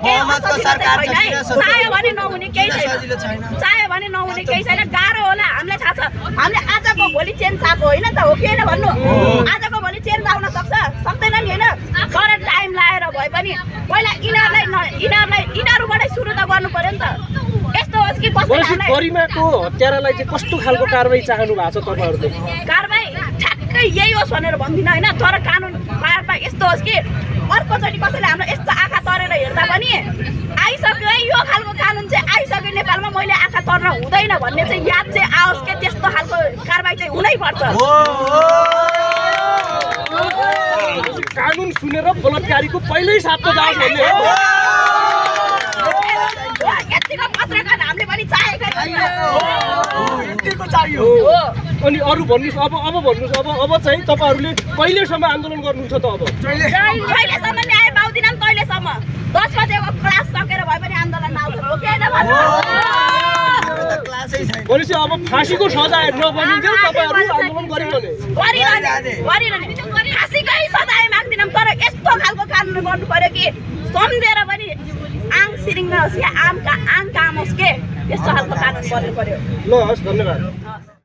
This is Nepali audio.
बहुमतको सरकार छ किन चाह्यो भने नहुने केही छैन चाह्यो भने नहुने केही छैन गाह्रो होला हामीलाई थाहा छ हामीले आजको भोलि चेन्ज आएको होइन त हो कि होइन भन्नु आजको भोलि चेन्ज आउन सक्दैन नि होइन तर टाइम लाएर भए पनि पहिला यिनीहरूबाटै सुरु त गर्नु पर्यो नि त यस्तो होस् कि गरिमाको हत्यारालाई चाहिँ कस्तो खालको कारबाही चाहनु भएको छ तपाईहरुले कारबाही ठ्याक्कै यही होस् भनेर भन्दिनँ होइन तर कानुन कारबाही यस्तो होस् कि अर्कोचोटि कसैले हाम्रो यस्तो आँखा तरेर हेर्दा पनि आइसक्यो है यो खालको कानुन चाहिँ आइसक्यो नेपालमा मैले आँखा तर्न हुँदैन भन्ने चाहिँ याद चाहिँ आओस् के त्यस्तो खालको कारबाही चाहिँ हुनैपर्छ कानुन सुनेर बलात्कारीको पहिल्यै साथ जाओस् भन्ने हो यतिको पत्रकार हामीले पनि चाहेको चाहियो अनि अरु भन्नुस् अब भन्नुस् अब चाहिँ तपाईहरुले कहिलेसम्म आन्दोलन गर्नुहुन्छ त अब कहिलेसम्म न्याय पाउँदिनन् कहिलेसम्म 10 बजेको क्लास सकेर भए पनि आन्दोलन आउँछ हो कि हैन भन्नु भनेपछि अब फाँसीको सजाय नबनिन्जेल तपाईहरु आन्दोलन गरिरहने फाँसीकै सजाय माग्दिनौं तर यस्तो खालको कानुन गर्नु पर्यो कि सम्झेर पनि आङ सिरिङ नहोस् या आङ काम होस् के यस्तो खालको कानुन गर्नु पर्यो ल हस् धन्यवाद